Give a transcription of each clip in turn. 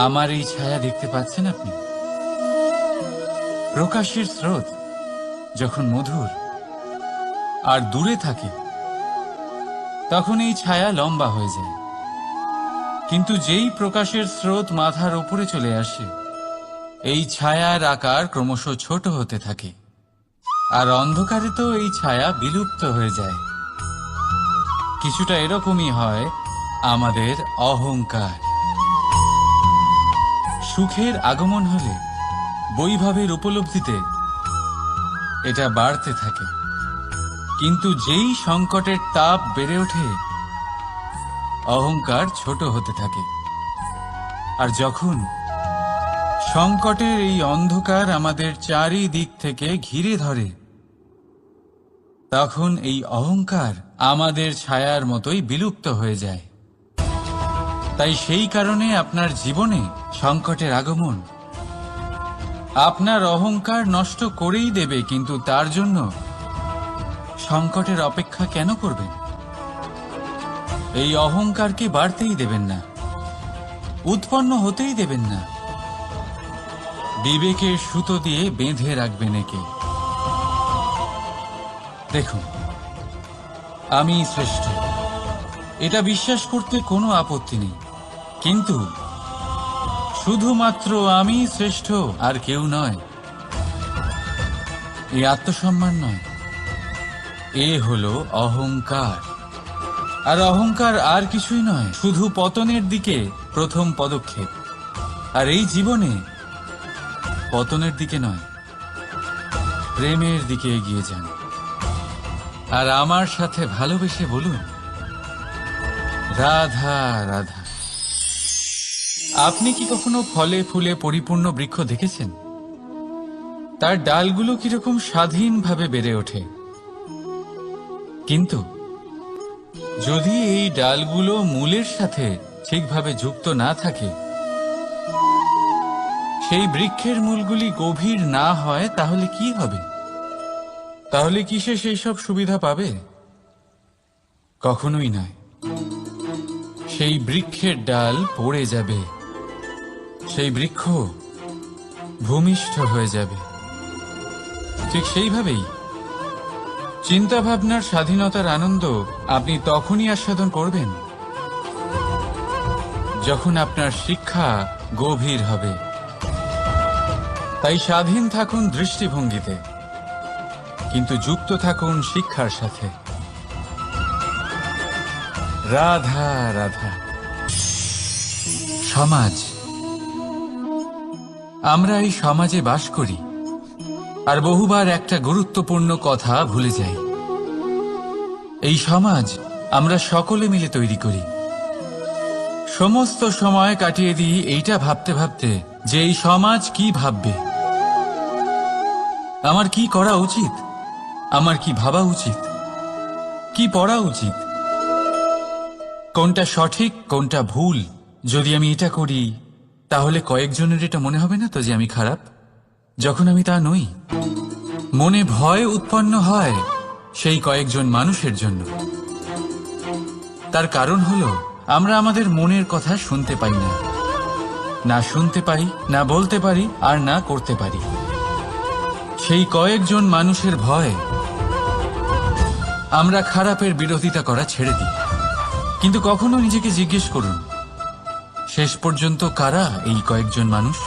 আমার এই ছায়া দেখতে পাচ্ছেন আপনি? প্রকাশের স্রোত যখন মধুর আর দূরে থাকে তখন এই ছায়া লম্বা হয়ে যায়, কিন্তু যেই প্রকাশের স্রোত মাথার উপরে চলে আসে এই ছায়ার আকার ক্রমশ ছোট হতে থাকে, আর অন্ধকারে তো এই ছায়া বিলুপ্ত হয়ে যায়। কিছুটা এরকমই হয় আমাদের অহংকার। সুখের আগমন হলে বৈভবের উপলব্ধিতে এটা বাড়তে থাকে, কিন্তু যেই সংকটের তাপ বেড়ে ওঠে অহংকার ছোট হতে থাকে। আর যখন সংকটের এই অন্ধকার আমাদের চারিদিক থেকে ঘিরে ধরে তখন এই অহংকার আমাদের ছায়ার মতোই বিলুপ্ত হয়ে যায়। তাই সেই কারণে আপনার জীবনে সংকটের আগমন আপনার অহংকার নষ্ট করেই দেবে, কিন্তু তার জন্য সংকটের অপেক্ষা কেন করবেন? এই অহংকারকে বাড়তেই দেবেন না, উৎপন্ন হতেই দেবেন না। বিবেকের সুতো দিয়ে বেঁধে রাখবেন একে। দেখুন, আমি শ্রেষ্ঠ, এটা বিশ্বাস করতে কোনো আপত্তি নেই, কিন্তু শুধুমাত্র আমি শ্রেষ্ঠ আর কেউ নয়, এই আত্মসম্মান নয়, এ হলো অহংকার। আর অহংকার আর কিছুই নয়, শুধু পতনের দিকে প্রথম পদক্ষেপ। আর এই জীবনে পতনের দিকে নয়, প্রেমের দিকে এগিয়ে যান। আর আমার সাথে ভালোবেসে বলুন, রাধা রাধা। আপনি কি কখনো ফলে ফুলে পরিপূর্ণ বৃক্ষ দেখেছেন? তার ডালগুলো কিরকম স্বাধীনভাবে বেড়ে ওঠে, কিন্তু যদি এই ডালগুলো মূলের সাথে ঠিকভাবে যুক্ত না থাকে, সেই বৃক্ষের মূলগুলি গভীর না হয়, তাহলে কি হবে? তাহলে কি সে সেই সব সুবিধা পাবে? কখনোই নয়। সেই বৃক্ষের ডাল পড়ে যাবে, সেই বৃক্ষ ভূমিষ্ঠ হয়ে যাবে। ঠিক সেইভাবেই চিন্তাভাবনার স্বাধীনতার আনন্দ আপনি তখনই আস্বাদন করবেন যখন আপনার শিক্ষা গভীর হবে। তাই স্বাধীন থাকুন দৃষ্টিভঙ্গিতে, কিন্তু যুক্ত থাকুন শিক্ষার সাথে। রাধা রাধা। সমাজ, আমরা এই সমাজে বাস করি আর বহুবার একটা গুরুত্বপূর্ণ কথা ভুলে যাই। এই সমাজ আমরা সকলে মিলে তৈরি করি। সমস্ত সময় কাটিয়ে দিই এইটা ভাবতে ভাবতে যে এই সমাজ কি ভাববে, আমার কি করা উচিত, আমার কি ভাবা উচিত, কি পড়া উচিত, কোনটা সঠিক কোনটা ভুল। যদি আমি এটা করি তাহলে কয়েকজনের এটা মনে হবে না তো যে আমি খারাপ, যখন আমি তা নই। মনে ভয় উৎপন্ন হয় সেই কয়েকজন মানুষের জন্য। তার কারণ হলো আমরা আমাদের মনের কথা শুনতে পাই না, না শুনতে পারি, না বলতে পারি, আর না করতে পারি। সেই কয়েকজন মানুষের ভয় আমরা খারাপের বিরোধিতা করা ছেড়ে দিই। কিন্তু কখনো নিজেকে জিজ্ঞেস করুন, শেষ পর্যন্ত কারা এই কয়েকজন মানুষ?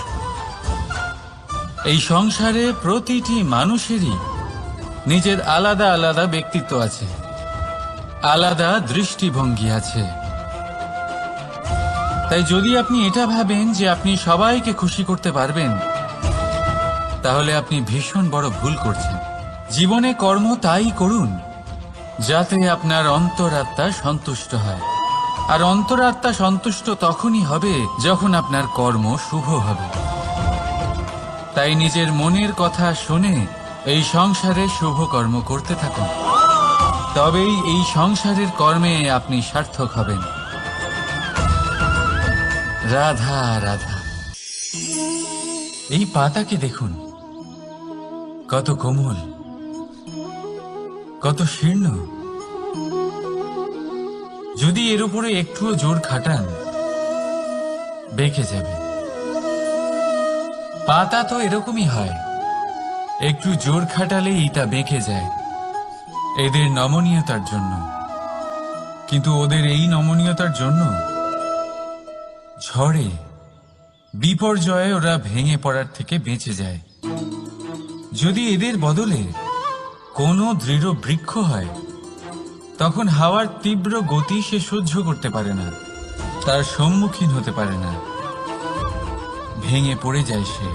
এই সংসারে প্রতিটি মানুষেরই নিজের আলাদা আলাদা ব্যক্তিত্ব আছে, আলাদা দৃষ্টিভঙ্গি আছে। তাই যদি আপনি এটা ভাবেন যে আপনি সবাইকে খুশি করতে পারবেন, তাহলে আপনি ভীষণ বড় ভুল করছেন। জীবনে কর্ম তাই করুন যাতে আপনার অন্তরাত্মা সন্তুষ্ট হয়। আর অন্তরাত্মা সন্তুষ্ট তখনই হবে যখন আপনার কর্ম শুভ হবে। তাই নিজের মনের কথা শুনে এই সংসারে শুভ কর্ম করতে থাকুন, তবেই এই সংসারের কর্মে আপনি সার্থক হবেন। রাধা রাধা। এই পাতাকে দেখুন, কত কোমল, কত শীর্ণ। যদি এর উপরে একটুও জোর খাটান বেঁকে যাবে। পাতা তো এরকমই হয়, একটু জোর খাটালেই তা বেঁকে যায় এদের নমনীয়তার জন্য। কিন্তু ওদের এই নমনীয়তার জন্য ঝড়ে বিপর্যয়ে ওরা ভেঙে পড়ার থেকে বেঁচে যায়। যদি এদের বদলে কোনো দৃঢ় বৃক্ষ হয়, তখন হাওয়ার তীব্র গতি সে সহ্য করতে পারে না, তার সম্মুখীন হতে পারে না, ভেঙে পড়ে যায় সে।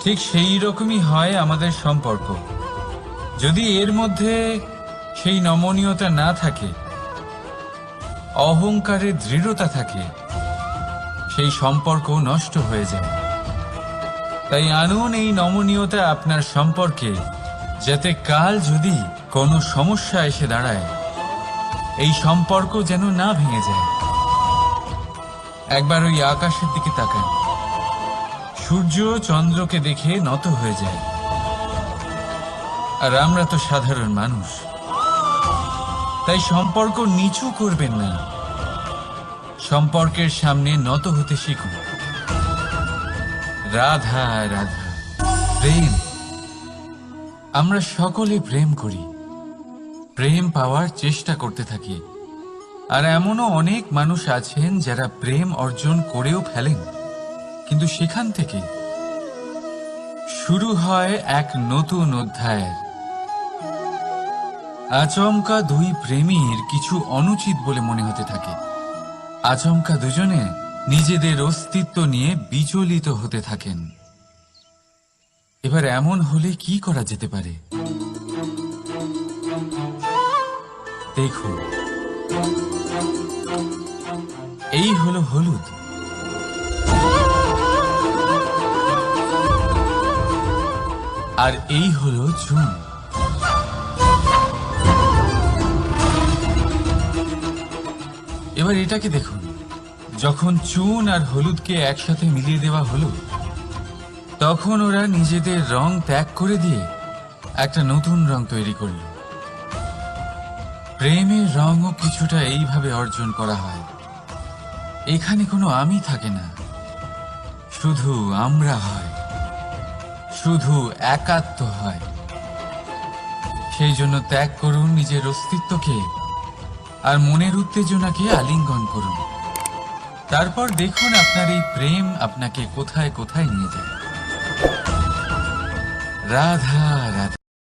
ঠিক সেই রকমই হয় আমাদের সম্পর্ক। যদি এর মধ্যে সেই নমনীয়তা না থাকে, অহংকারের দৃঢ়তা থাকে, সেই সম্পর্ক নষ্ট হয়ে যায়। তাই আনুন এই নমনীয়তা আপনার সম্পর্কে, যাতে কাল যদি কোনো সমস্যা এসে দাঁড়ায়, এই সম্পর্ক যেন না ভেঙে যায়। একবার ওই আকাশের দিকে তাকান, সূর্য চন্দ্রকে দেখে নত হয়ে যায়, আর আমরা তো সাধারণ মানুষ। তাই সম্পর্ক নিচু করবেন না, সম্পর্কের সামনে নত হতে শিখুন। রাধা রাধা। প্রেম, আমরা সকলে প্রেম করি, প্রেম পাওয়ার চেষ্টা করতে থাকি। আর এমনও অনেক মানুষ আছেন যারা প্রেম অর্জন করেও ফেলেন, কিন্তু সেখান থেকে শুরু হয় এক নতুন অধ্যায়ের। আচমকা দুই প্রেমীর কিছু অনুচিত বলে মনে হতে থাকে, আচমকা দুজনে নিজেদের অস্তিত্ব নিয়ে বিচলিত হতে থাকেন। এবার এমন হলে কি করা যেতে পারে? দেখুন, এই হলো হলুদ, আর এই হলো চুন। এবার এটাকে দেখুন, যখন চুন আর হলুদকে একসাথে মিলিয়ে দেওয়া হলো, তখন ওরা নিজেদের রং ত্যাগ করে দিয়ে একটা নতুন রং তৈরি করল। প্রেমের রঙও কিছুটা এইভাবে অর্জন করা হয়। এখানে কোনো আমি থাকে না, শুধু আমরা হয়, শুধু একাত্ম হয়। সেই জন্য ত্যাগ করুন নিজের অস্তিত্বকে, আর মনের উত্তেজনাকে আলিঙ্গন করুন। তারপর দেখুন আপনার এই প্রেম আপনাকে কোথায় কোথায় নিয়ে যায়। রাধা রাধা।